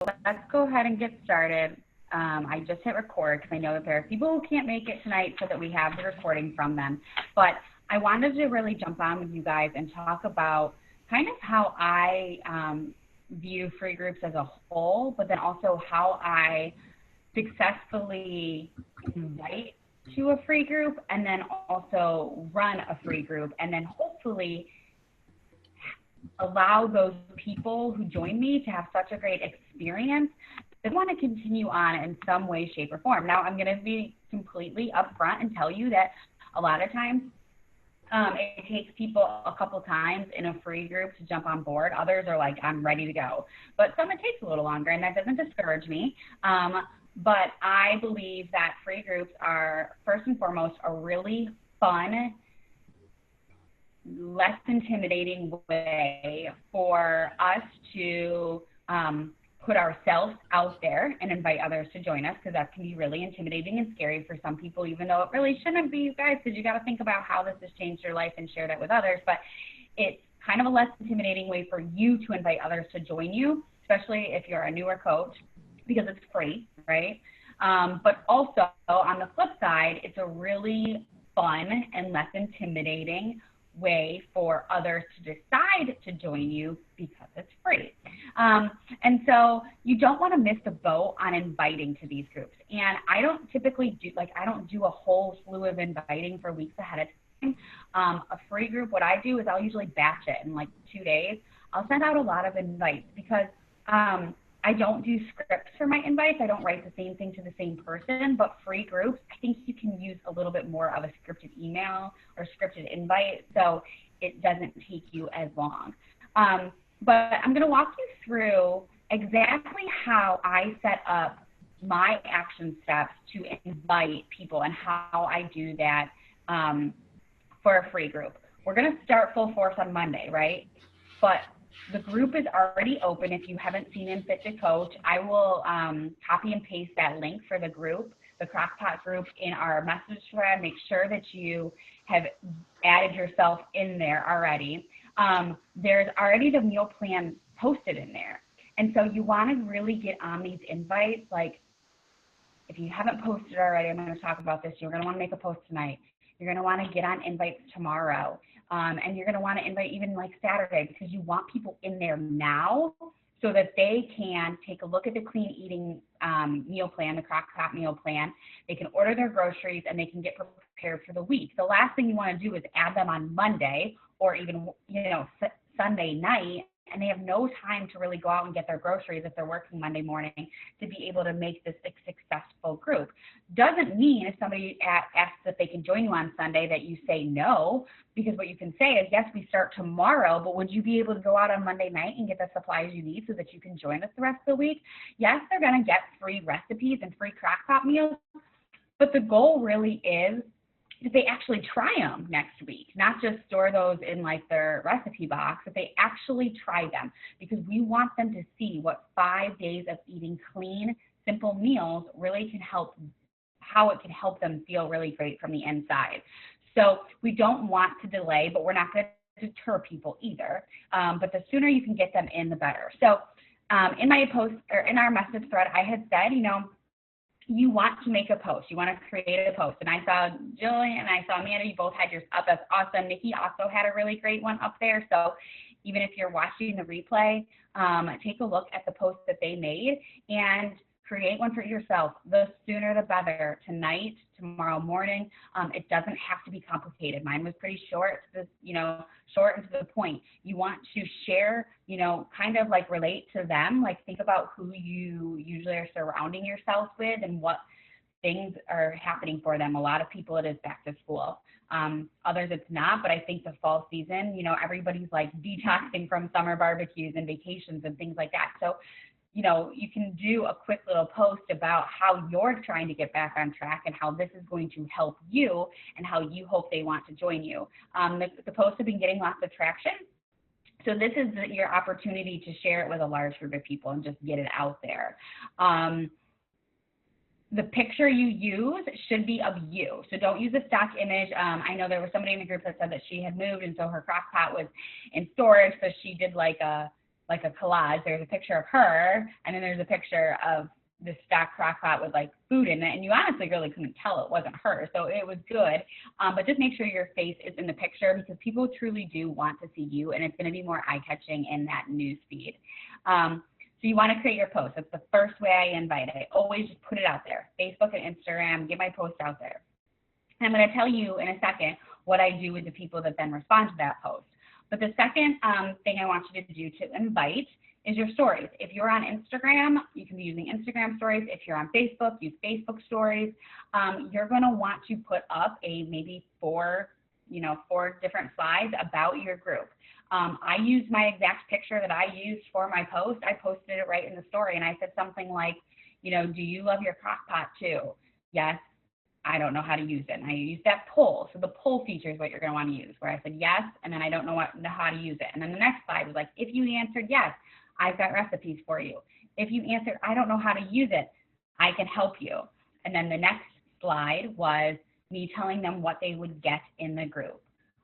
let's go ahead and get started. I just hit record because I know that there are people who can't make it tonight so that we have the recording from them. But I wanted to really jump on with you guys and talk about kind of how I view free groups as a whole, but then also how I successfully invite to a free group and then also run a free group and then hopefully allow those people who join me to have such a great experience that want to continue on in some way, shape, or form. Now, I'm going to be completely upfront and tell you that a lot of times it takes people a couple times in a free group to jump on board. Others are like, I'm ready to go. But some it takes a little longer, and that doesn't discourage me. But I believe that free groups are, first and foremost, a really fun, less intimidating way for us to put ourselves out there and invite others to join us, because that can be really intimidating and scary for some people, even though it really shouldn't be, you guys, because you got to think about how this has changed your life and share that with others. But it's kind of a less intimidating way for you to invite others to join you, especially if you're a newer coach, because it's free, right? But also on the flip side, it's a really fun and less intimidating way for others to decide to join you because it's free. And so you don't want to miss the boat on inviting to these groups. And I don't typically do, I don't do a whole slew of inviting for weeks ahead of time. A free group, what I do is I'll usually batch it in 2 days. I'll send out a lot of invites because I don't do scripts for my invites. I don't write the same thing to the same person, but free groups, I think you can use a little bit more of a scripted email or scripted invite, so it doesn't take you as long. But I'm going to walk you through exactly how I set up my action steps to invite people and how I do that for a free group. We're going to start full force on Monday, right? But the group is already open. If you haven't seen In Fit to Coach, I will copy and paste that link for the group, the Crockpot group, in our message thread. Make sure that you have added yourself in there already. There's already the meal plan posted in there. And so you want to really get on these invites. If you haven't posted already, I'm going to talk about this. You're going to want to make a post tonight. You're going to want to get on invites tomorrow. And you're going to want to invite even Saturday, because you want people in there now so that they can take a look at the clean eating meal plan, the Crock-Pot meal plan. They can order their groceries and they can get prepared for the week. The last thing you want to do is add them on Monday or even, Sunday night, and they have no time to really go out and get their groceries if they're working Monday morning to be able to make this a successful group. Doesn't mean if somebody asks if they can join you on Sunday that you say no, because what you can say is, yes, we start tomorrow, but would you be able to go out on Monday night and get the supplies you need so that you can join us the rest of the week? Yes, they're going to get free recipes and free Crock-Pot meals, but the goal really is that they actually try them next week, not just store those in their recipe box, that they actually try them, because we want them to see what 5 days of eating clean, simple meals really can help, how it can help them feel really great from the inside. So we don't want to delay, but we're not going to deter people either. But the sooner you can get them in, the better. So in my post, or in our message thread, I had said, you want to make a post. You want to create a post. And I saw Jillian and I saw Amanda, you both had yours up. That's awesome. Nikki also had a really great one up there. So even if you're watching the replay, take a look at the post that they made and create one for yourself. The sooner the better. Tonight, tomorrow morning. It doesn't have to be complicated. Mine was pretty short, short and to the point. You want to share, kind of relate to them. Think about who you usually are surrounding yourself with and what things are happening for them. A lot of people, it is back to school. Others it's not, but I think the fall season, everybody's detoxing from summer barbecues and vacations and things like that. So you can do a quick little post about how you're trying to get back on track and how this is going to help you and how you hope they want to join you. The posts have been getting lots of traction. So this is your opportunity to share it with a large group of people and just get it out there. The picture you use should be of you. So don't use a stock image. I know there was somebody in the group that said that she had moved and so her crock pot was in storage. So she did like a collage. There's a picture of her, and then there's a picture of this stock crock pot with like food in it, and you honestly really couldn't tell it wasn't her, so it was good. But just make sure your face is in the picture, because people truly do want to see you, and it's going to be more eye-catching in that news feed. So you want to create your post. That's the first way I invite. I always just put it out there, Facebook and Instagram, get my post out there. And I'm going to tell you in a second what I do with the people that then respond to that post. But the second thing I want you to do to invite is your stories. If you're on Instagram, you can be using Instagram stories. If you're on Facebook, use Facebook stories. You're going to want to put up maybe four different slides about your group. I used my exact picture that I used for my post. I posted it right in the story, and I said something like, do you love your crock pot too? Yes. I don't know how to use it. And I used that poll. So the poll feature is what you're going to want to use, where I said yes, and then I don't know how to use it. And then the next slide was like, if you answered yes, I've got recipes for you. If you answered, I don't know how to use it, I can help you. And then the next slide was me telling them what they would get in the group.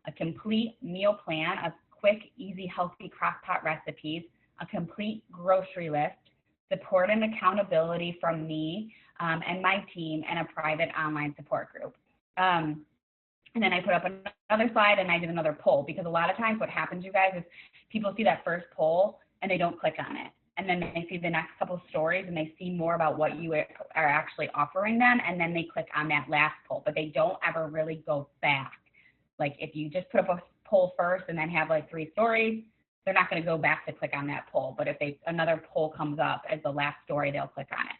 A complete meal plan of quick, easy, healthy crock pot recipes, a complete grocery list, support and accountability from me and my team, and a private online support group. And then I put up another slide, and I did another poll, because a lot of times what happens, you guys, is people see that first poll and they don't click on it. And then they see the next couple stories and they see more about what you are actually offering them, and then they click on that last poll, but they don't ever really go back. Like if you just put up a poll first and then have like 3 stories, they're not going to go back to click on that poll. But if another poll comes up as the last story, they'll click on it.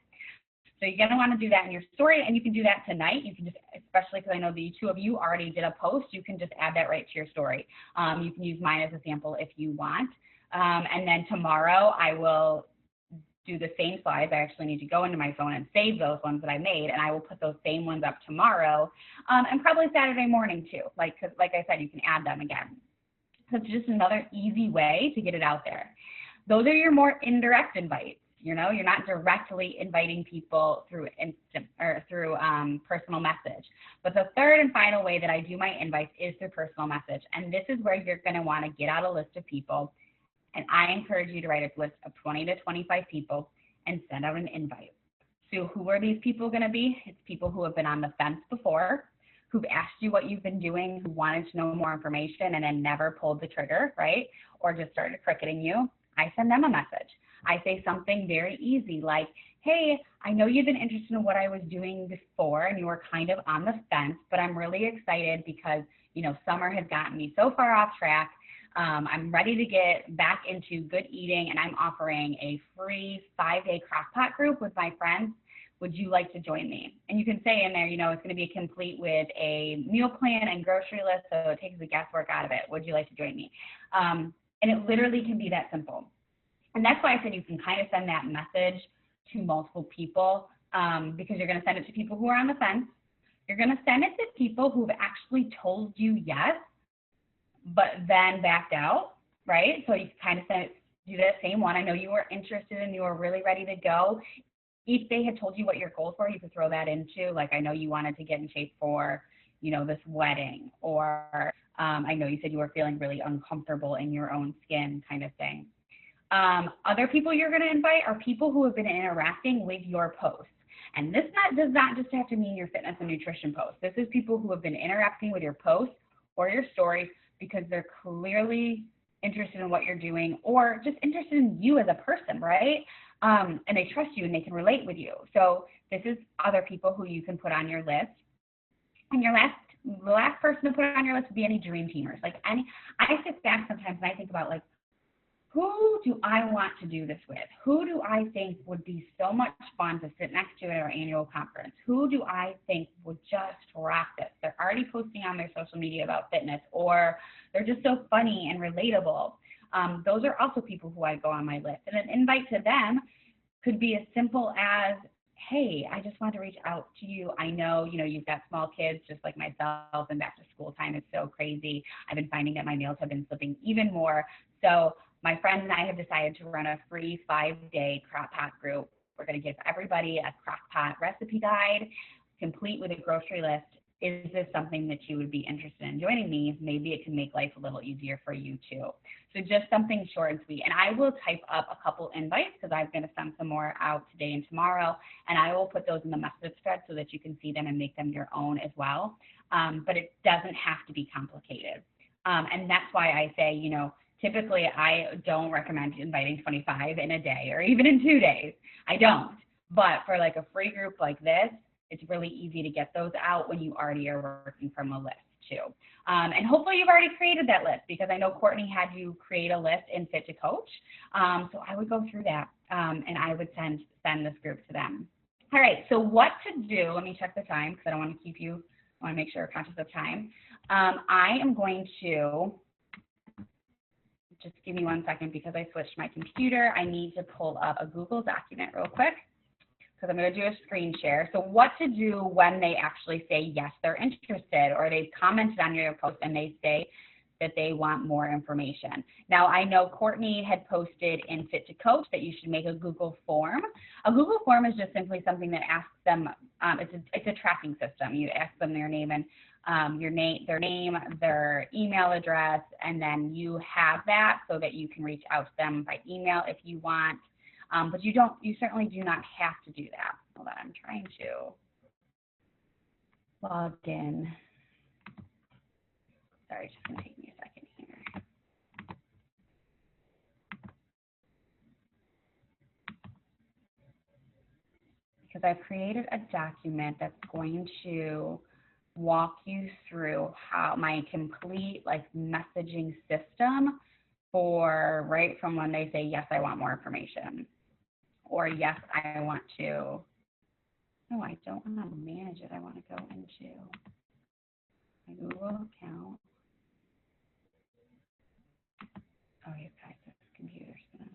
So you're going to want to do that in your story, and you can do that tonight. You can just, especially because I know the 2 of you already did a post, you can just add that right to your story. You can use mine as a sample if you want. And then tomorrow I will do the same slides. I actually need to go into my phone and save those ones that I made, and I will put those same ones up tomorrow, and probably Saturday morning too. Because like I said, you can add them again. So it's just another easy way to get it out there. Those are your more indirect invites. You're not directly inviting people through personal message. But the third and final way that I do my invites is through personal message. And this is where you're going to want to get out a list of people. And I encourage you to write a list of 20 to 25 people and send out an invite. So who are these people going to be? It's people who have been on the fence before, who've asked you what you've been doing, who wanted to know more information and then never pulled the trigger, right? Or just started cricketing you. I send them a message. I say something very easy like, hey, I know you've been interested in what I was doing before and you were kind of on the fence, but I'm really excited because, summer has gotten me so far off track. I'm ready to get back into good eating, and I'm offering a free 5-day crockpot group with my friends. Would you like to join me? And you can say in there, it's going to be complete with a meal plan and grocery list, so it takes the guesswork out of it. Would you like to join me? And it literally can be that simple. And that's why I said you can kind of send that message to multiple people, because you're going to send it to people who are on the fence. You're going to send it to people who've actually told you yes, but then backed out, right? So you kind of do that same one. I know you were interested and you were really ready to go. If they had told you what your goals were, you could throw that into, like, I know you wanted to get in shape for, this wedding, or I know you said you were feeling really uncomfortable in your own skin, kind of thing. Other people you're going to invite are people who have been interacting with your posts. And this does not just have to mean your fitness and nutrition posts. This is people who have been interacting with your posts or your stories because they're clearly interested in what you're doing, or just interested in you as a person, right? And they trust you and they can relate with you. So this is other people who you can put on your list. And the last person to put on your list would be any dream teamers. I sit back sometimes and I think about, who do I want to do this with? Who do I think would be so much fun to sit next to at our annual conference? Who do I think would just rock this? They're already posting on their social media about fitness, or they're just so funny and relatable. Those are also people who I go on my list. And an invite to them could be as simple as, hey, I just wanted to reach out to you. I know, you've got small kids just like myself, and back to school time is so crazy. I've been finding that my meals have been slipping even more. So my friends and I have decided to run a free 5-day crock-pot group. We're going to give everybody a crock-pot recipe guide, complete with a grocery list. is this something that you would be interested in joining me? Maybe it can make life a little easier for you too. So just something short and sweet. And I will type up a couple invites because I'm going to send some more out today and tomorrow. And I will put those in the message thread so that you can see them and make them your own as well. But it doesn't have to be complicated. And that's why I say, you know, typically I don't recommend inviting 25 in a day or even in 2 days. I don't. But for like a free group like this, it's really easy to get those out when you already are working from a list too. And hopefully you've already created that list, because I know Courtney had you create a list in Fit to Coach. So I would go through that and I would send this group to them. All right, so what to do, let me check the time because I don't want to keep you, I want to make sure you're conscious of time. I am going to, just give me 1 second because I switched my computer. I need to pull up a Google document real quick, because I'm going to do a screen share. So what to do when they actually say, yes, they're interested, or they've commented on your post and they say that they want more information. Now, I know Courtney had posted in Fit to Coach that you should make a Google form. A Google form is just simply something that asks them, it's a tracking system. You ask them their name and their name, their email address, and then you have that so that you can reach out to them by email if you want. But you certainly do not have to do that. Hold on, I'm trying to log in. Sorry, it's just gonna take me a second here. Because I've created a document that's going to walk you through how my complete like messaging system for right from when they say, yes, I want more information, or yes, I want to, no, I don't want to manage it. I want to go into my Google account. Oh, you guys, this computer's gonna.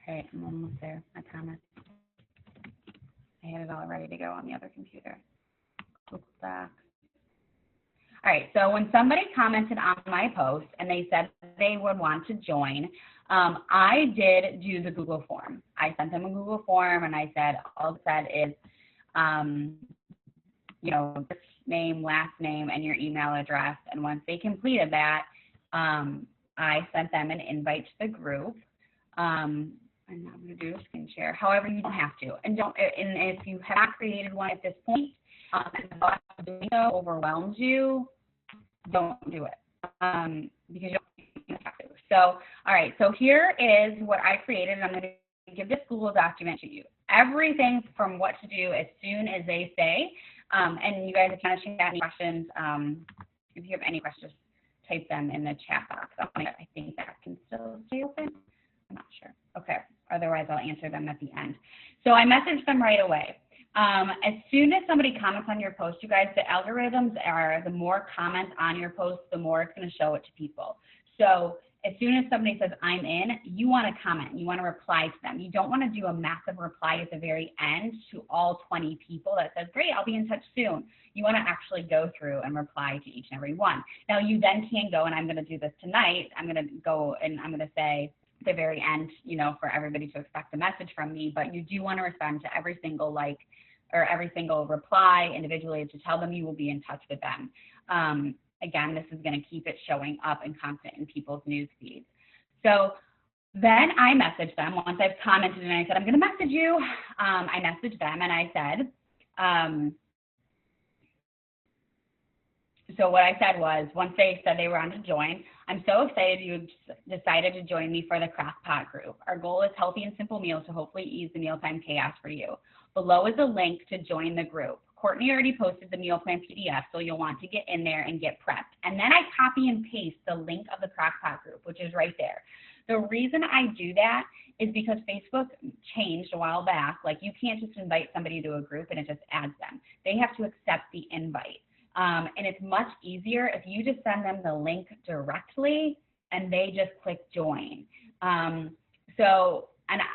All right, I'm almost there, I promise. I had it all ready to go on the other computer. Google Docs. All right, so when somebody commented on my post and they said they would want to join, I did do the Google form. I sent them a Google form and I said, all it said is, you know, first name, last name, and your email address. And once they completed that, I sent them an invite to the group. And I'm going to do a screen share. However, you don't have to. And if you have not created one at this point, and the thought of doing so overwhelms you, don't do it because you don't have to. So, all right, so here is what I created, and I'm going to give this Google document to you. Everything from what to do as soon as they say, and you guys have kind of shared any questions. If you have any questions, type them in the chat box. I think that can still stay open. I'm not sure. Okay, otherwise I'll answer them at the end. So I messaged them right away. As soon as somebody comments on your post, you guys, the algorithms are, the more comments on your post, the more it's going to show it to people. So as soon as somebody says, I'm in, you want to comment, you want to reply to them. You don't want to do a massive reply at the very end to all 20 people that says, great, I'll be in touch soon. You want to actually go through and reply to each and every one. Now you then can go, and I'm going to do this tonight, I'm going to go and I'm going to say, at the very end, you know, for everybody to expect a message from me, but you do want to respond to every single like or every single reply individually to tell them you will be in touch with them. Again, this is going to keep it showing up and constant in people's news feeds. So then I messaged them once I've commented and I said, I'm going to message you. I messaged them and I said, so what I said was, once they said they were on to join, I'm so excited you decided to join me for the Crock-Pot group. Our goal is healthy and simple meals to hopefully ease the mealtime chaos for you. Below is a link to join the group. Courtney already posted the meal plan PDF, so you'll want to get in there and get prepped. And then I copy and paste the link of the Crock-Pot group, which is right there. The reason I do that is because Facebook changed a while back. Like, you can't just invite somebody to a group and it just adds them. They have to accept the invite. And it's much easier if you just send them the link directly and they just click join. So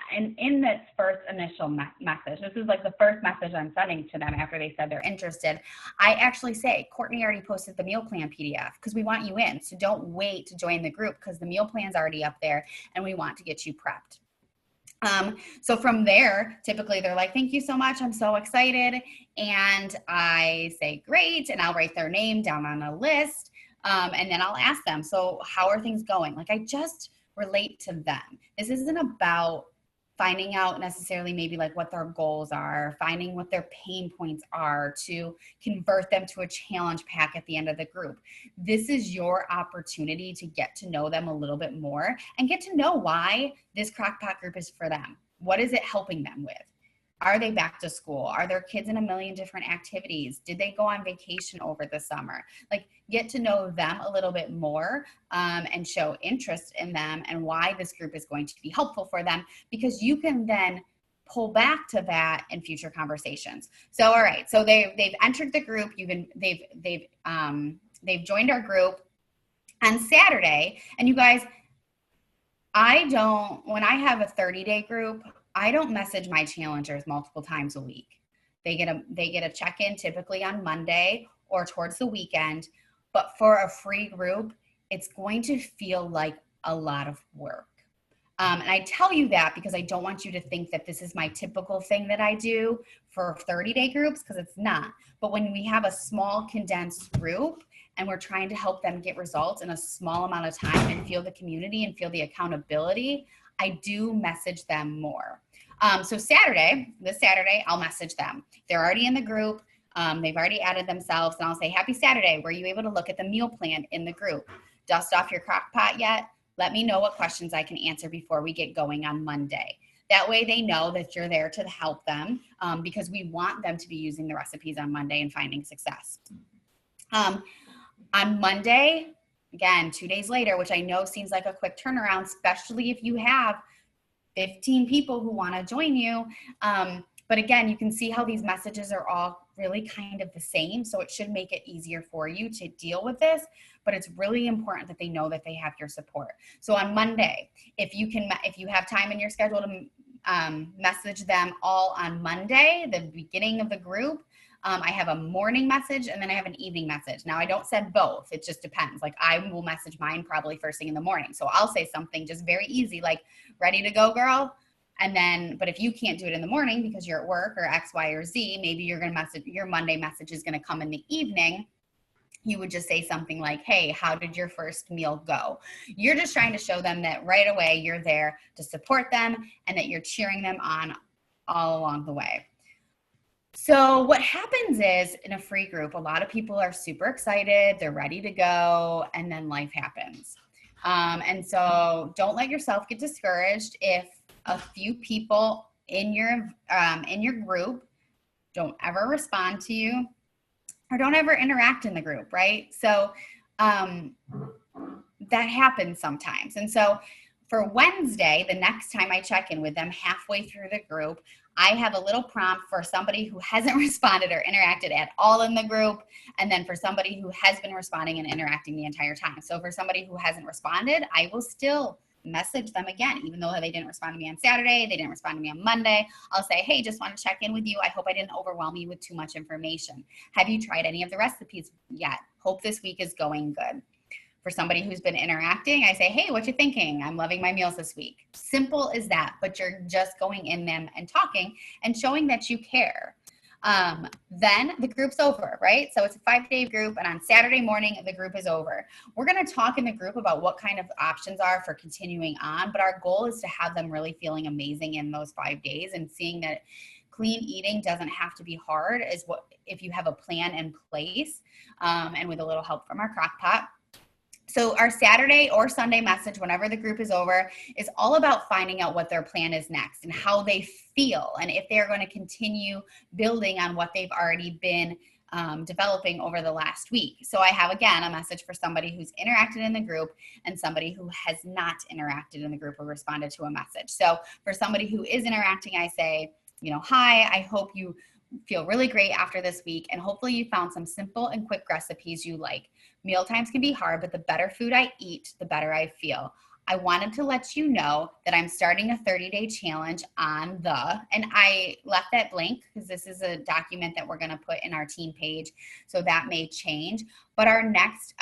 And in this first initial message, this is like the first message I'm sending to them after they said they're interested, I actually say, Courtney already posted the meal plan PDF because we want you in. So don't wait to join the group because the meal plan's already up there and we want to get you prepped. So from there, typically they're like, thank you so much. I'm so excited. And I say, great. And I'll write their name down on a list. And then I'll ask them, so how are things going? Like, I just relate to them. This isn't about finding out necessarily maybe like what their goals are, finding what their pain points are to convert them to a challenge pack at the end of the group. This is your opportunity to get to know them a little bit more and get to know why this Crock-Pot group is for them. What is it helping them with? Are they back to school? Are their kids in a million different activities? Did they go on vacation over the summer? Like, get to know them a little bit more and show interest in them and why this group is going to be helpful for them, because you can then pull back to that in future conversations. So, all right, so they've entered the group. They've joined our group on Saturday, and you guys, when I have a 30-day group, I don't message my challengers multiple times a week. They get a check-in typically on Monday or towards the weekend, but for a free group, it's going to feel like a lot of work. And I tell you that because I don't want you to think that this is my typical thing that I do for 30-day groups, because it's not. But when we have a small condensed group and we're trying to help them get results in a small amount of time and feel the community and feel the accountability, I do message them more. So this Saturday, I'll message them. They're already in the group. They've already added themselves, and I'll say, happy Saturday. Were you able to look at the meal plan in the group? Dust off your crock pot yet? Let me know what questions I can answer before we get going on Monday. That way they know that you're there to help them, because we want them to be using the recipes on Monday and finding success. On Monday, again, 2 days later, which I know seems like a quick turnaround, especially if you have 15 people who want to join you. But again, you can see how these messages are all really kind of the same. So it should make it easier for you to deal with this, but it's really important that they know that they have your support. So on Monday, if you have time in your schedule to message them all on Monday, the beginning of the group, I have a morning message and then I have an evening message. Now I don't send both. It just depends. Like, I will message mine probably first thing in the morning. So I'll say something just very easy, like, ready to go, girl. And then, but if you can't do it in the morning because you're at work or X, Y, or Z, maybe you're going to message, your Monday message is going to come in the evening. You would just say something like, hey, how did your first meal go? You're just trying to show them that right away you're there to support them and that you're cheering them on all along the way. So what happens is, in a free group, a lot of people are super excited, they're ready to go, and then life happens. And so don't let yourself get discouraged if a few people in your group don't ever respond to you or don't ever interact in the group, right? So that happens sometimes. And so for Wednesday, the next time I check in with them halfway through the group, I have a little prompt for somebody who hasn't responded or interacted at all in the group, and then for somebody who has been responding and interacting the entire time. So for somebody who hasn't responded, I will still message them again, even though they didn't respond to me on Saturday, they didn't respond to me on Monday. I'll say, hey, just want to check in with you. I hope I didn't overwhelm you with too much information. Have you tried any of the recipes yet? Hope this week is going good. For somebody who's been interacting, I say, hey, what you thinking? I'm loving my meals this week. Simple as that, but you're just going in them and talking and showing that you care. Then the group's over, right? So it's a 5-day group, and on Saturday morning, the group is over. We're going to talk in the group about what kind of options are for continuing on, but our goal is to have them really feeling amazing in those 5 days and seeing that clean eating doesn't have to be hard if you have a plan in place, and with a little help from our crock pot. So our Saturday or Sunday message, whenever the group is over, is all about finding out what their plan is next and how they feel and if they're going to continue building on what they've already been developing over the last week. So I have, again, a message for somebody who's interacted in the group and somebody who has not interacted in the group or responded to a message. So for somebody who is interacting, I say, hi, I hope you feel really great after this week, and hopefully you found some simple and quick recipes you like. Meal times can be hard, but the better food I eat, the better I feel. I wanted to let you know that I'm starting a 30-day challenge on and I left that blank because this is a document that we're going to put in our team page. So that may change, but our next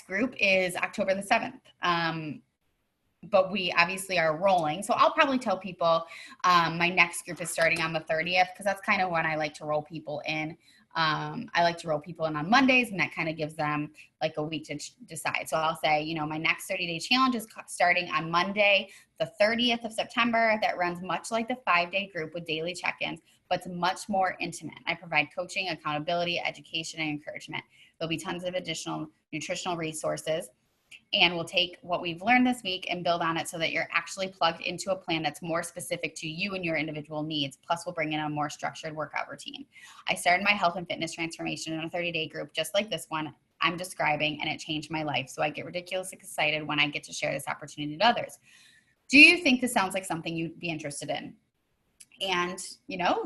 group is October the 7th. But we obviously are rolling. So I'll probably tell people my next group is starting on the 30th because that's kind of when I like to roll people in. I like to roll people in on Mondays, and that kind of gives them like a week to decide. So I'll say, my next 30-day challenge is starting on Monday, the 30th of September. That runs much like the 5-day group with daily check-ins, but it's much more intimate. I provide coaching, accountability, education, and encouragement. There'll be tons of additional nutritional resources. And we'll take what we've learned this week and build on it so that you're actually plugged into a plan that's more specific to you and your individual needs. Plus, we'll bring in a more structured workout routine. I started my health and fitness transformation in a 30-day group, just like this one I'm describing, and it changed my life. So I get ridiculously excited when I get to share this opportunity to others. Do you think this sounds like something you'd be interested in? And,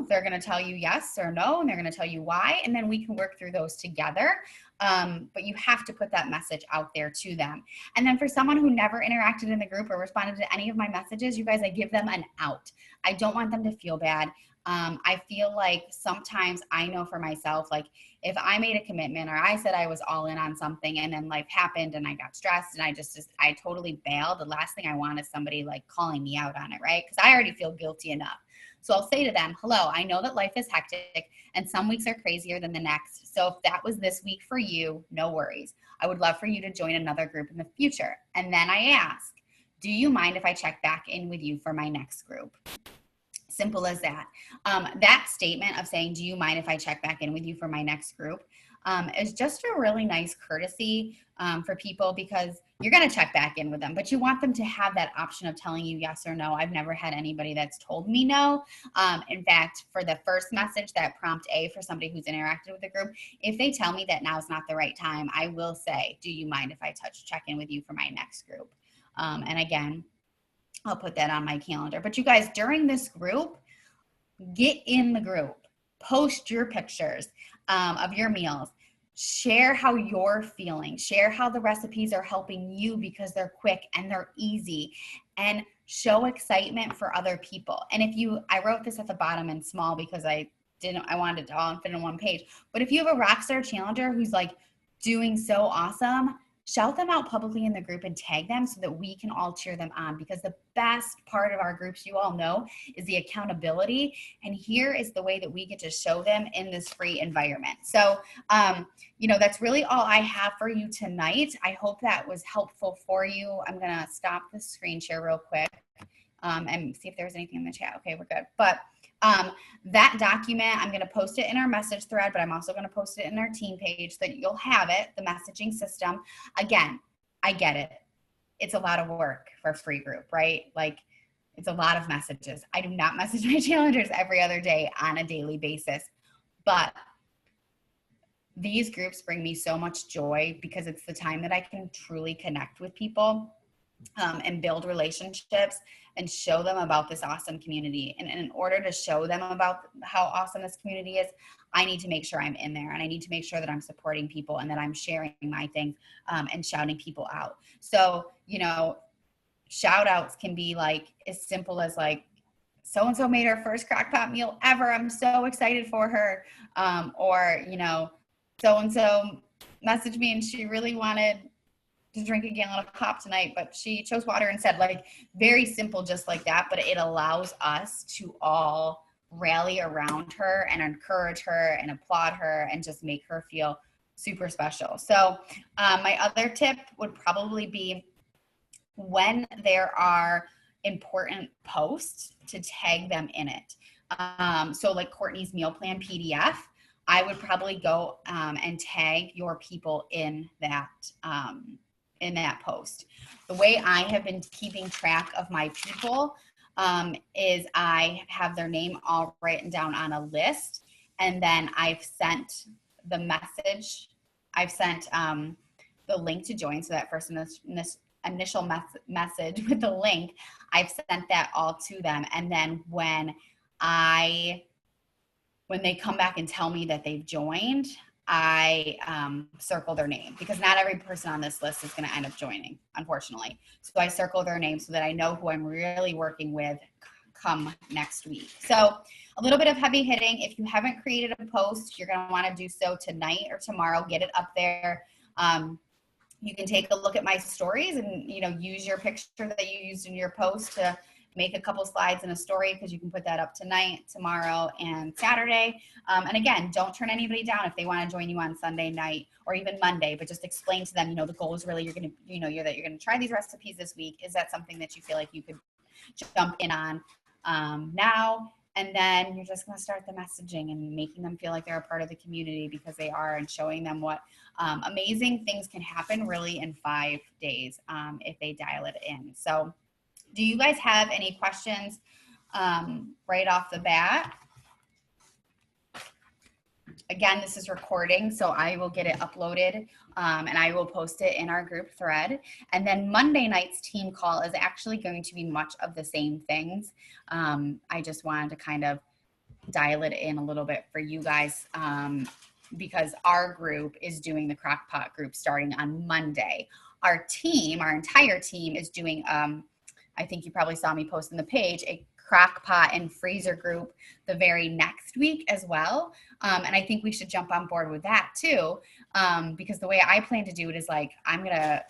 they're going to tell you yes or no, and they're going to tell you why, and then we can work through those together. But you have to put that message out there to them. And then for someone who never interacted in the group or responded to any of my messages, you guys, I give them an out. I don't want them to feel bad. I feel like sometimes I know for myself, like if I made a commitment or I said I was all in on something and then life happened and I got stressed and I totally bailed, the last thing I want is somebody like calling me out on it, right? Because I already feel guilty enough. So I'll say to them, hello, I know that life is hectic and some weeks are crazier than the next. So if that was this week for you, no worries. I would love for you to join another group in the future. And then I ask, do you mind if I check back in with you for my next group? Simple as that. That statement of saying, do you mind if I check back in with you for my next group, is just a really nice courtesy for people, because you're going to check back in with them, but you want them to have that option of telling you yes or no. I've never had anybody that's told me no. In fact, for the first message, that prompt A for somebody who's interacted with the group, if they tell me that now's not the right time, I will say, do you mind if I check in with you for my next group? And again, I'll put that on my calendar. But you guys, during this group, get in the group, post your pictures of your meals, share how you're feeling, share how the recipes are helping you because they're quick and they're easy, and show excitement for other people. And I wrote this at the bottom in small because I wanted it to all fit in one page. But if you have a rockstar challenger who's like doing so awesome, shout them out publicly in the group and tag them so that we can all cheer them on, because the best part of our groups, you all know, is the accountability. And here is the way that we get to show them in this free environment. So, that's really all I have for you tonight. I hope that was helpful for you. I'm going to stop the screen share real quick and see if there's anything in the chat. Okay, we're good. But that document, I'm going to post it in our message thread, but I'm also going to post it in our team page so that you'll have it, the messaging system. Again, I get it. It's a lot of work for a free group, right? Like, it's a lot of messages. I do not message my challengers every other day on a daily basis, but these groups bring me so much joy because it's the time that I can truly connect with people and build relationships and show them about this awesome community. And in order to show them about how awesome this community is, I need to make sure I'm in there, and I need to make sure that I'm supporting people and that I'm sharing my things and shouting people out. So, shout outs can be like as simple as like, so-and-so made her first crock-pot meal ever. I'm so excited for her. Or, so-and-so messaged me and she really wanted to drink a gallon of pop tonight, but she chose water instead. Like, very simple, just like that. But it allows us to all rally around her and encourage her and applaud her and just make her feel super special. So my other tip would probably be, when there are important posts, to tag them in it. So like Courtney's meal plan PDF, I would probably go and tag your people in that post. The way I have been keeping track of my people is I have their name all written down on a list, and then I've sent the message. I've sent the link to join. So that first initial message with the link, I've sent that all to them. And then when they come back and tell me that they've joined, I circle their name, because not every person on this list is going to end up joining, unfortunately. So I circle their name so that I know who I'm really working with come next week. So a little bit of heavy hitting. If you haven't created a post, you're going to want to do so tonight or tomorrow. Get it up there. You can take a look at my stories and, you know, use your picture that you used in your post to make a couple slides in a story, because you can put that up tonight, tomorrow, and Saturday. And again, don't turn anybody down if they want to join you on Sunday night or even Monday, but just explain to them, you know, the goal is really you're going to, you know, you're going to try these recipes this week. Is that something that you feel like you could jump in on now? And then you're just going to start the messaging and making them feel like they're a part of the community, because they are, and showing them what amazing things can happen really in 5 days if they dial it in. So do you guys have any questions right off the bat? Again, this is recording, so I will get it uploaded and I will post it in our group thread. And then Monday night's team call is actually going to be much of the same things. I just wanted to kind of dial it in a little bit for you guys because our group is doing the Crock-Pot group starting on Monday. Our team, our entire team is doing, I think you probably saw me post on the page, a Crock-Pot and freezer group the very next week as well. And I think we should jump on board with that too, because the way I plan to do it is like, I'm going to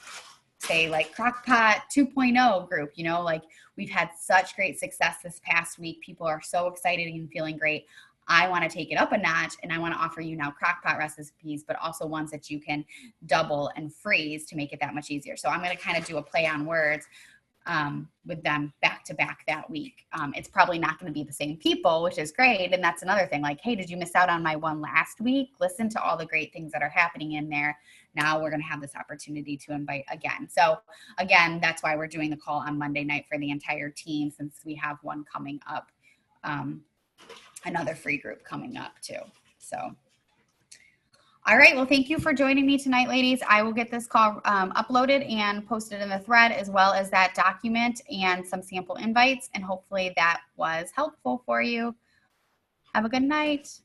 say like Crock-Pot 2.0 group, you know, like we've had such great success this past week. People are so excited and feeling great. I want to take it up a notch, and I want to offer you now Crock-Pot recipes, but also ones that you can double and freeze to make it that much easier. So I'm going to kind of do a play on words with them back to back that week. It's probably not going to be the same people, which is great. And that's another thing, like, hey, did you miss out on my one last week? Listen to all the great things that are happening in there. Now we're going to have this opportunity to invite again. So again, that's why we're doing the call on Monday night for the entire team, since we have one coming up, another free group coming up too. So all right, well, thank you for joining me tonight, ladies. I will get this call uploaded and posted in the thread, as well as that document and some sample invites, and hopefully that was helpful for you. Have a good night.